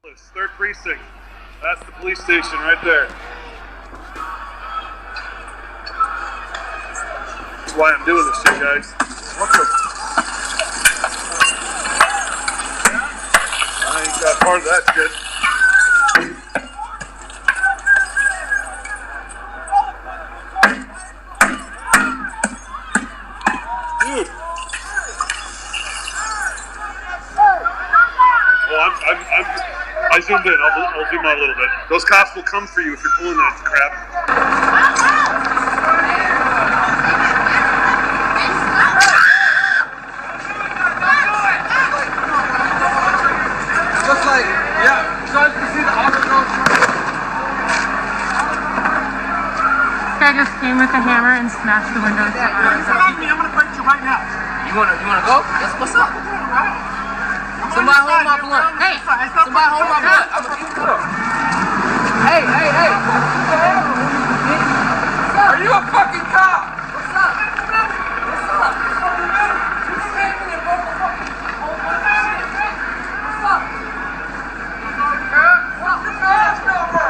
Third precinct. That's the police station right there. That's why I'm doing this shit, guys. What's up? I ain't got part of that shit. Dude. Oh, I zoomed in. I'll zoom out a little bit. Those cops will come for you if you're pulling that crap. Just like, yeah, so as you can see the officer. Guy just came with a hammer and smashed the windows. I'm gonna break you right now. You wanna go? Yes, what's up? Somebody hold my blunt. Hey, somebody hold my blunt. I'm gonna keep it up. Hey. Are you a fucking cop? What's up? What's up? You came in and broke the fucking whole shit. What's up? What's your badge number?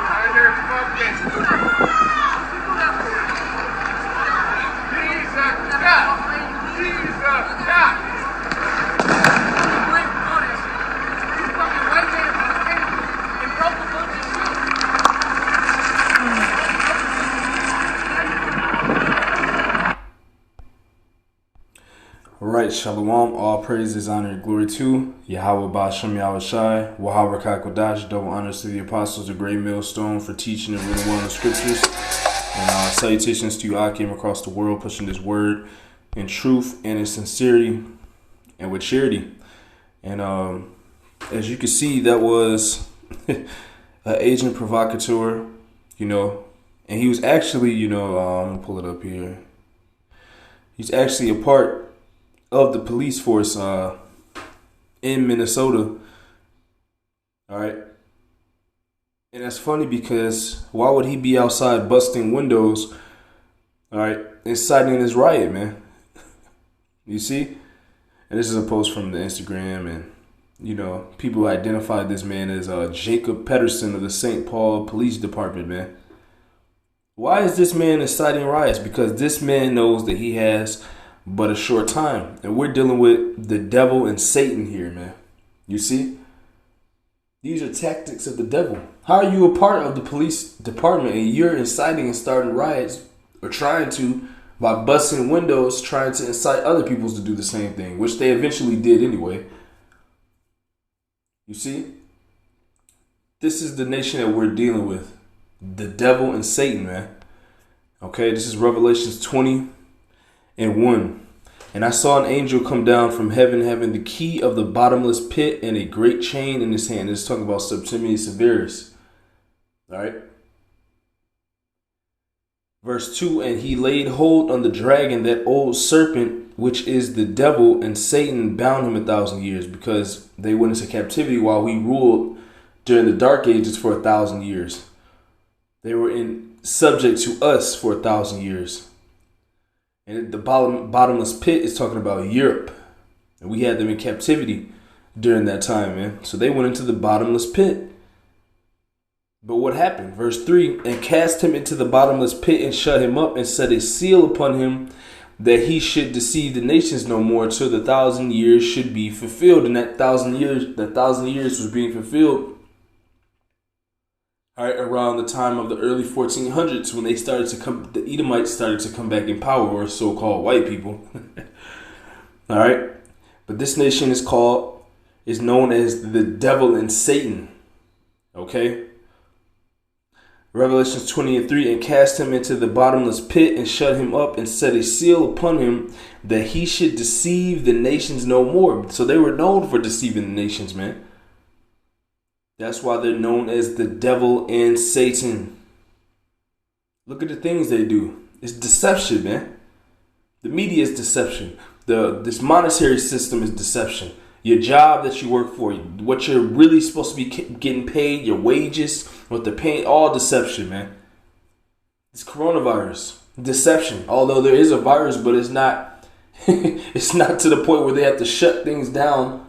I hear fucking Jesus, God. Alright, Shalom, all praises, honor, and glory to Yahweh Ba'Shem Yahweh Shai, Wahawah Kakodash, double honors to the apostles of Great Millstone for teaching and reading well in the scriptures. And salutations to you, I came across the world pushing this word in truth and in sincerity and with charity. And as you can see, that was an agent provocateur, and he was actually, I'm going to pull it up here. He's actually a part of the police force in Minnesota. All right. And that's funny because why would he be outside busting windows, all right, inciting this riot, man? You see? And this is a post from the Instagram, and, people identified this man as Jacob Pedersen of the St. Paul Police Department, man. Why is this man inciting riots? Because this man knows that he has but a short time. And we're dealing with the devil and Satan here, man. You see? These are tactics of the devil. How are you a part of the police department and you're inciting and starting riots, or trying to, by busting windows, trying to incite other people to do the same thing, which they eventually did anyway. You see? This is the nation that we're dealing with. The devil and Satan, man. Okay, this is Revelations 20:1. And I saw an angel come down from heaven, having the key of the bottomless pit and a great chain in his hand. This is talking about Septimius Severus. All right. Verse 2, and he laid hold on the dragon, that old serpent, which is the devil, and Satan bound him 1,000 years, because they went into captivity while he ruled during the dark ages for 1,000 years. They were subject to us for 1,000 years. And the bottomless pit is talking about Europe. And we had them in captivity during that time, man. So they went into the bottomless pit. But what happened? Verse 3, and cast him into the bottomless pit and shut him up and set a seal upon him, that he should deceive the nations no more till the 1,000 years should be fulfilled. And that 1,000 years was being fulfilled, all right, around the time of the early 1400s, when the Edomites started to come back in power, or so-called white people. All right, but this nation is known as the devil and Satan. Okay. Revelations 20:3, and cast him into the bottomless pit and shut him up and set a seal upon him, that he should deceive the nations no more. So they were known for deceiving the nations, man. That's why they're known as the devil and Satan. Look at the things they do. It's deception, man. The media is deception. This monetary system is deception. Your job that you work for, what you're really supposed to be getting paid, your wages, what they're paying, all deception, man. It's coronavirus. Deception. Although there is a virus, but it's not it's not to the point where they have to shut things down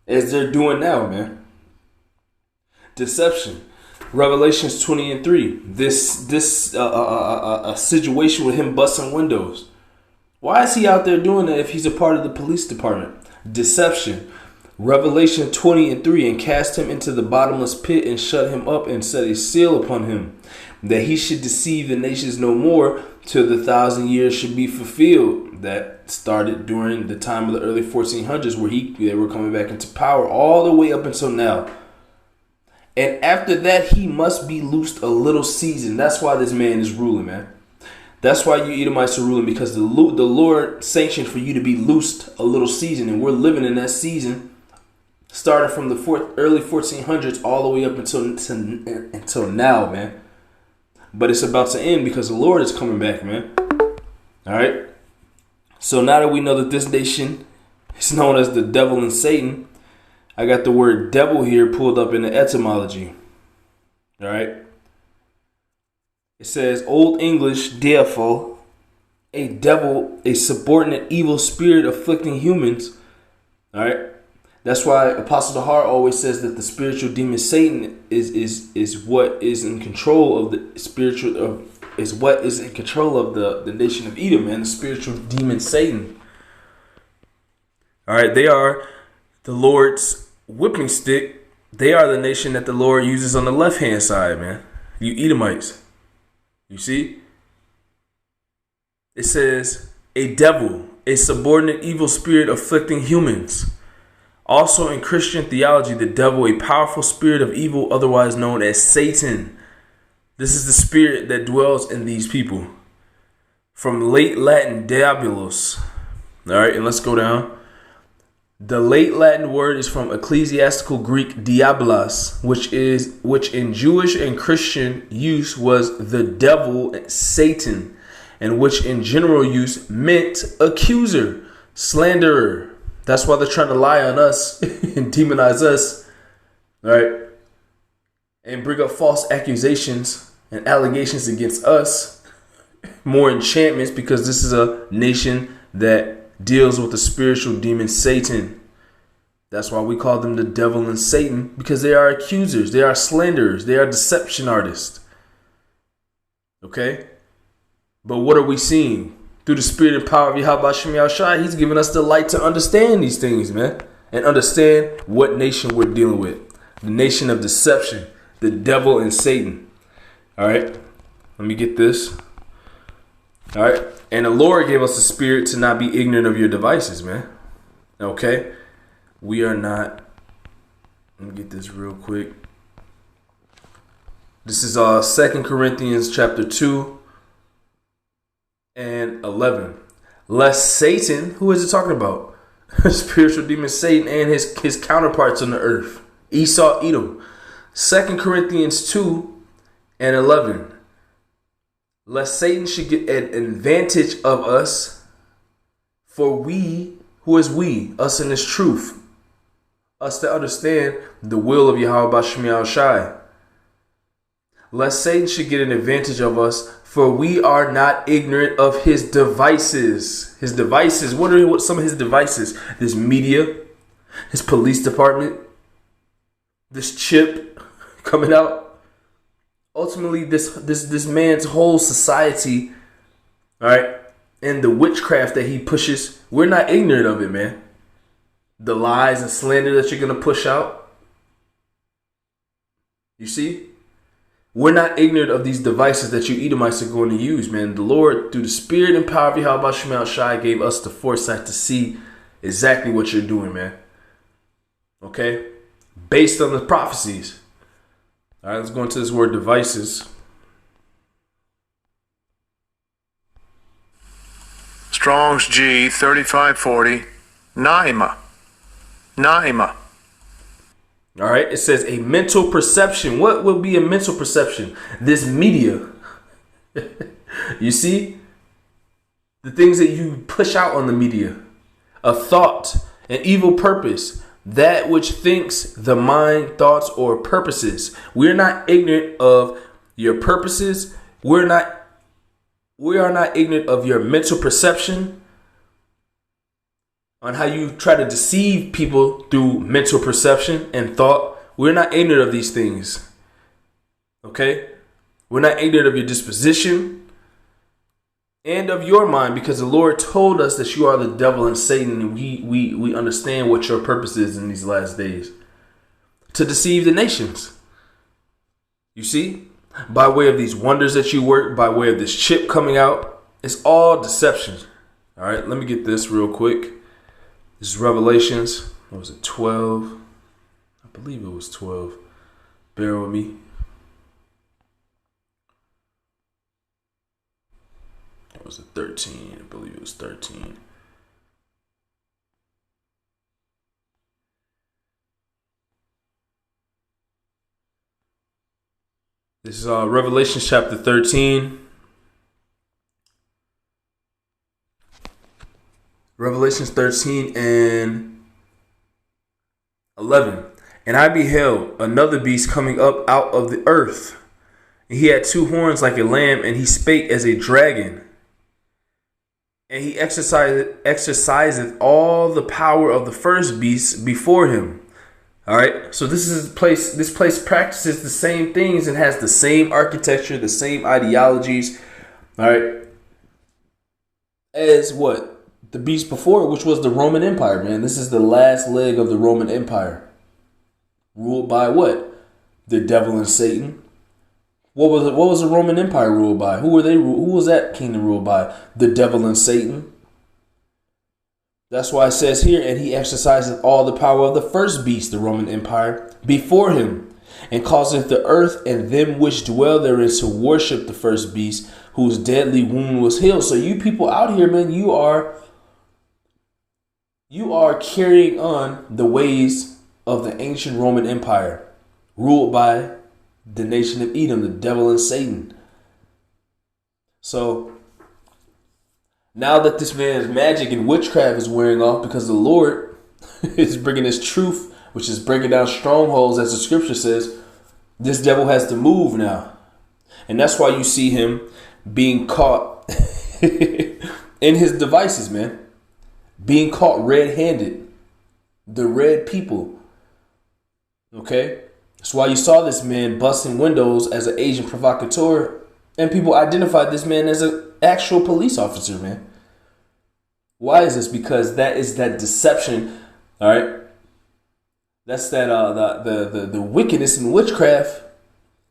as they're doing now, man. Deception. Revelations 20:3. This a situation with him busting windows. Why is he out there doing that if he's a part of the police department? Deception. Revelation 20:3, and cast him into the bottomless pit and shut him up and set a seal upon him, that he should deceive the nations no more till the 1,000 years should be fulfilled. That started during the time of the early 1400s where they were coming back into power all the way up until now. And after that, he must be loosed a little season. That's why this man is ruling, man. That's why you Edomites are ruling, because the Lord sanctioned for you to be loosed a little season. And we're living in that season, starting from the early 1400s all the way up until now, man. But it's about to end because the Lord is coming back, man. All right. So now that we know that this nation is known as the devil and Satan, I got the word devil here pulled up in the etymology. All right. It says Old English diafo, a devil, a subordinate evil spirit afflicting humans. All right. That's why Apostle Dahar always says that the spiritual demon Satan is what is in control of the spiritual is what is in control of the nation of Edom, and the spiritual demon Satan. All right, they are the Lord's whipping stick. They are the nation that the Lord uses on the left hand side, man. You Edomites. You see? It says a devil, a subordinate evil spirit afflicting humans. Also in Christian theology, the devil, a powerful spirit of evil, otherwise known as Satan. This is the spirit that dwells in these people. From late Latin, diabolos. All right, and let's go down. The late Latin word is from ecclesiastical Greek diabolos, which in Jewish and Christian use was the devil, Satan, and which in general use meant accuser, slanderer. That's why they're trying to lie on us and demonize us, all right, and bring up false accusations and allegations against us. More enchantments, because this is a nation that deals with the spiritual demon Satan. That's why we call them the devil and Satan, because they are accusers, they are slanderers, they are deception artists. Okay? But what are we seeing? Through the spirit and power of Yahweh Shem Yahushai, he's giving us the light to understand these things, man. And understand what nation we're dealing with. The nation of deception. The devil and Satan. All right. Let me get this. All right. And the Lord gave us the spirit to not be ignorant of your devices, man. Okay. We are not. Let me get this real quick. This is 2 Corinthians chapter 2. And 11. Lest Satan, who is it talking about? Spiritual demon Satan and his counterparts on the earth. Esau, Edom. 2 Corinthians 2 and 11. Lest Satan should get an advantage of us, for we, who is we? Us in this truth. Us to understand the will of Yahweh Shem Yahushai. Lest Satan should get an advantage of us, for we are not ignorant of his devices. His devices. What are some of his devices? This media, his police department, this chip coming out. Ultimately, this man's whole society, all right, and the witchcraft that he pushes, we're not ignorant of it, man. The lies and slander that you're going to push out. You see? We're not ignorant of these devices that you Edomites are going to use, man. The Lord, through the spirit and power of Yahweh Shem Yahushai, gave us the foresight to see exactly what you're doing, man. Okay? Based on the prophecies. All right, let's go into this word devices. Strong's G 3540. Naima. All right, it says a mental perception. What would be a mental perception? This media. You see? The things that you push out on the media. A thought, an evil purpose. That which thinks, the mind, thoughts, or purposes. We're not ignorant of your purposes. We are not ignorant of your mental perception. on how you try to deceive people through mental perception and thought. We're not ignorant of these things. Okay? We're not ignorant of your disposition and of your mind, because the Lord told us that you are the devil and Satan, and we understand what your purpose is in these last days. To deceive the nations. You see? By way of these wonders that you work, by way of this chip coming out. It's all deception. All right, let me get this real quick. This is Revelations. What was it, 12? I believe it was 12. Bear with me. What was it, 13? I believe it was 13. This is Revelation chapter 13. Revelations 13 and 11. And I beheld another beast coming up out of the earth. And he had two horns like a lamb, and he spake as a dragon. And he exerciseth all the power of the first beast before him. All right. So this place practices the same things and has the same architecture, the same ideologies. All right. As what? The beast before it, which was the Roman Empire, man. This is the last leg of the Roman Empire. Ruled by what? The devil and Satan. What was the Roman Empire ruled by? Who was that kingdom ruled by? The devil and Satan. That's why it says here, and he exercises all the power of the first beast, the Roman Empire, before him, and causeth the earth and them which dwell therein to worship the first beast, whose deadly wound was healed. So you people out here, man, you are carrying on the ways of the ancient Roman Empire, ruled by the nation of Edom, the devil and Satan. So now that this man's magic and witchcraft is wearing off, because the Lord is bringing his truth, which is breaking down strongholds, as the scripture says, this devil has to move now. And that's why you see him being caught in his devices, man. Being caught red-handed. The red people. Okay? That's why you saw this man busting windows as an agent provocateur. And people identified this man as an actual police officer, man. Why is this? Because that is that deception. All right? That's that the wickedness and witchcraft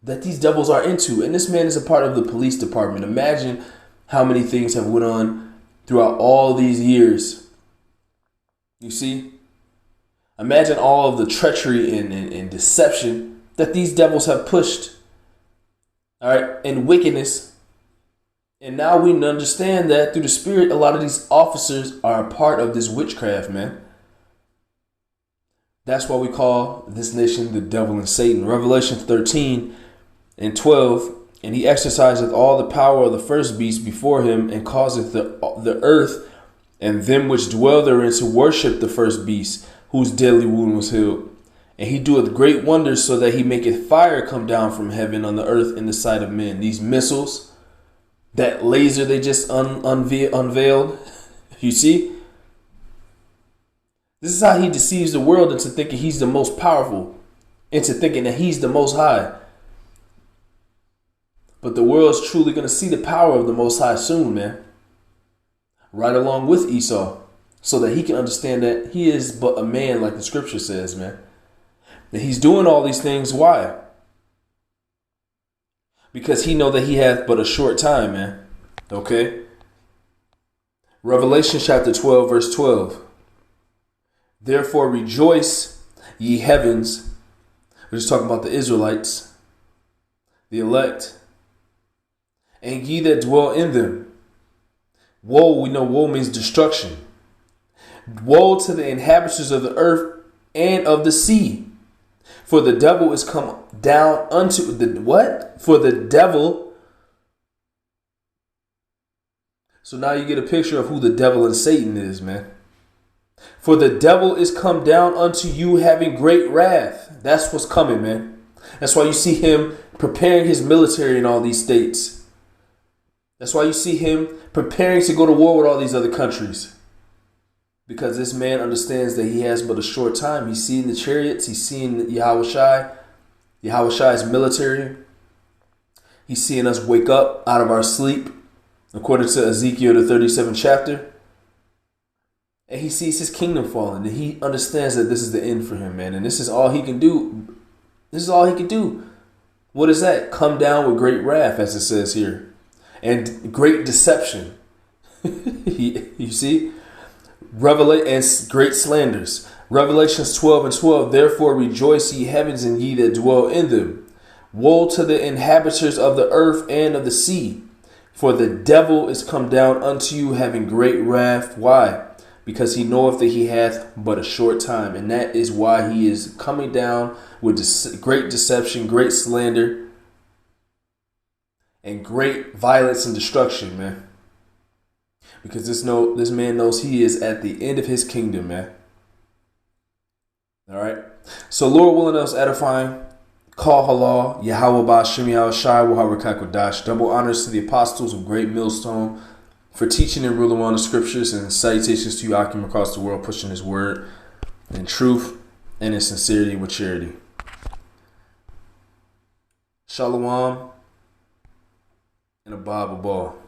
that these devils are into. And this man is a part of the police department. Imagine how many things have went on throughout all these years. You see? Imagine all of the treachery and deception that these devils have pushed. All right? And wickedness. And now we understand that through the Spirit, a lot of these officers are a part of this witchcraft, man. That's why we call this nation the devil and Satan. Revelation 13 and 12. And he exerciseth all the power of the first beast before him, and causeth the earth and them which dwell therein to worship the first beast, whose deadly wound was healed. And he doeth great wonders, so that he maketh fire come down from heaven on the earth in the sight of men. These missiles, that laser they just unveiled, you see? This is how he deceives the world into thinking he's the most powerful, into thinking that he's the most high. But the world is truly going to see the power of the Most High soon, man. Right along with Esau. So that he can understand that he is but a man, like the scripture says, man. And he's doing all these things. Why? Because he know that he hath but a short time, man. Okay? Revelation chapter 12, verse 12. Therefore rejoice, ye heavens. We're just talking about the Israelites, the elect, and ye that dwell in them. Woe, we know woe means destruction. Woe to the inhabitants of the earth and of the sea. For the devil is come down unto the what? For the devil. So now you get a picture of who the devil and Satan is, man. For the devil is come down unto you having great wrath. That's what's coming, man. That's why you see him preparing his military in all these states. That's why you see him preparing to go to war with all these other countries. because this man understands that he has but a short time. He's seeing the chariots. He's seeing Yahushai's military. He's seeing us wake up out of our sleep, according to Ezekiel, the 37th chapter. And he sees his kingdom falling. And he understands that this is the end for him, man. And this is all he can do. This is all he can do. What is that? Come down with great wrath, as it says here. And great deception. You see? And great slanders. Revelations 12:12. Therefore rejoice, ye heavens, and ye that dwell in them. Woe to the inhabitants of the earth and of the sea. For the devil is come down unto you, having great wrath. Why? Because he knoweth that he hath but a short time. And that is why he is coming down with great deception, great slander, and great violence and destruction, man. Because this man knows he is at the end of his kingdom, man. All right. So, Lord willing us edifying, call halal, Yahweh Ba'Shem Yahushai, Waharakak Kodash. Double honors to the apostles of Great Millstone for teaching and ruling on the scriptures, and salutations to you, Akim, across the world, pushing his word in truth and in sincerity with charity. Shalom and a Bible ball.